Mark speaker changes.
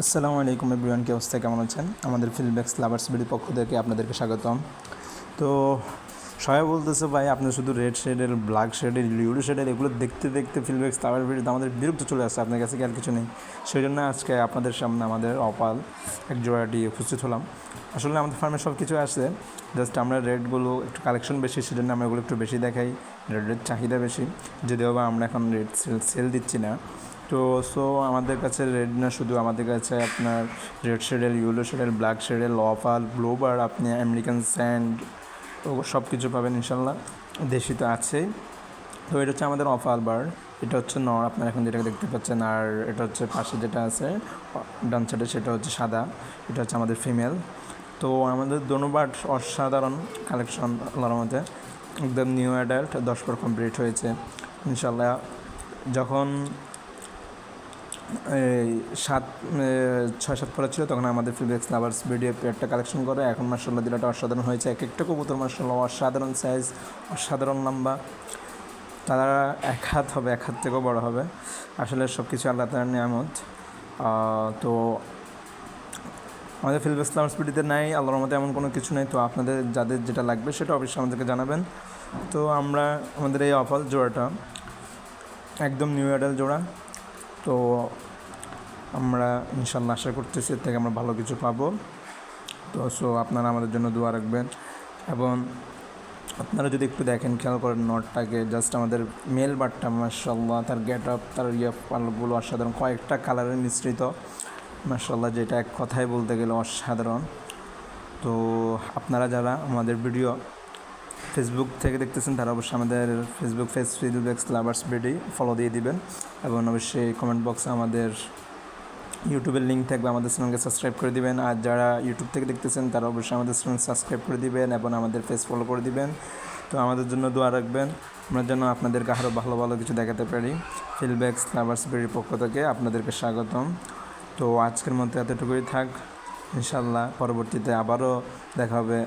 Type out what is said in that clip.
Speaker 1: আসসালামু আলাইকুম এভরিওয়ান, কি অবস্থা, কেমন আছেন? আমাদের ফিল্মবেক্স লাভার্স বিডি পক্ষ থেকে আপনাদেরকে স্বাগতম। তো সবাই বলতেছে ভাই আপনি শুধু রেড শেডের, ব্ল্যাক শেডের, লিউডো শেডের এগুলো দেখতে দেখতে ফিল্মবেক্স লাভার্স বিডিতে আমাদের বিরক্ত চলে আসছে, আপনার কাছে কি আর কিছু নেই? সেই জন্য আজকে আপনাদের সামনে আমাদের অপাল এক জোড়াটি উপস্থিত হলাম। আসলে আমাদের ফার্মে সব কিছু আসছে, জাস্ট আমরা রেডগুলো একটু কালেকশন বেশি, সেজন্য আমরা এগুলো একটু বেশি দেখাই। রেডের চাহিদা বেশি, যদিও বা আমরা এখন রেড সেল দিচ্ছি না। তো আমাদের কাছে রেড না, শুধু আমাদের কাছে আপনার রেড শেডেল, ইয়েলো শেডেল, ব্ল্যাক শেডেল, লফাল, ব্লোবার, আপনি আমেরিকান স্যান্ড, তো সব কিছু পাবেন ইনশাল্লাহ। দেশি তো আছেই। তো এটা হচ্ছে আমাদের অফাল বার্ড, এটা হচ্ছে নর, আপনারা এখন যেটাকে দেখতে পাচ্ছেন। আর এটা হচ্ছে পাশে যেটা আছে ডান সাইডে, সেটা হচ্ছে সাদা, এটা হচ্ছে আমাদের ফিমেল। তো আমাদের দোনো বার্ড অসাধারণ কালেকশন, আল্লাহর মধ্যে একদম নিউ অ্যাডাল্ট, 10 পর কমপ্লিট হয়েছে ইনশাল্লাহ। যখন এই 6-7 পড়া ছিল তখন আমাদের ফিল্মবেক্স লাভার্স ভিডিও পেয়ারটা কালেকশন করে। এখন মার্শাল্লাহ দিলাটা অসাধারণ হয়েছে, এক একটা কবুতর মার্শাল্লাহ অসাধারণ সাইজ, অসাধারণ লম্বা। তারা এক হাত হবে, এক হাত থেকেও বড় হবে। আসলে সব কিছু আল্লাহ তাআলার নিয়ামত। তো আমাদের ফিল্মবেক্স লাভার্স ভিডিওতে নাই আল্লাহর মতো এমন কোনো কিছু নেই। তো আপনাদের যাদের যেটা লাগবে সেটা অবশ্যই আমাদেরকে জানাবেন। তো আমরা আমাদের এই অফাল জোড়াটা একদম নিউ অ্যাডাল্ট জোড়া। তো আমরা ইনশাল্লাহ আশা করতেছি এর থেকে আমরা ভালো কিছু পাবো। তো আপনারা আমাদের জন্য দোয়া রাখবেন। এবং আপনারা যদি একটু দেখেন, খেয়াল করেন নটটাকে, জাস্ট আমাদের মেল বারটা মাশাল্লাহ, তার গেট আপ, তার পালগুলো অসাধারণ, কয়েকটা কালারের মিশ্রিত মাশাল্লাহ, যেটা এক কথায় বলতে গেলে অসাধারণ। তো আপনারা যারা আমাদের ভিডিও ফেসবুক থেকে দেখতেছেন তারা অবশ্যই আমাদের Facebook page Filmbex lovers BD follow দিয়ে দিবেন। এবং অবশ্যই কমেন্ট বক্সে আমাদের ইউটিউবের লিঙ্ক থাকবে, আমাদের চ্যানেলকে সাবস্ক্রাইব করে দিবেন। আর যারা ইউটিউব থেকে দেখতেছেন তারা অবশ্যই আমাদের চ্যানেল সাবস্ক্রাইব করে দিবেন এবং আমাদের পেজ ফলো করে দিবেন। তো আমাদের জন্য দোয়া রাখবেন, আমরা যেন আপনাদেরকে আরও ভালো ভালো কিছু দেখাতে পারি। ফিল্মবেক্স লাভার্স বিডির পক্ষ থেকে আপনাদেরকে স্বাগতম। তো আজকের মধ্যে এতটুকুই থাক, ইনশাল্লাহ পরবর্তীতে আবারও দেখা হবে।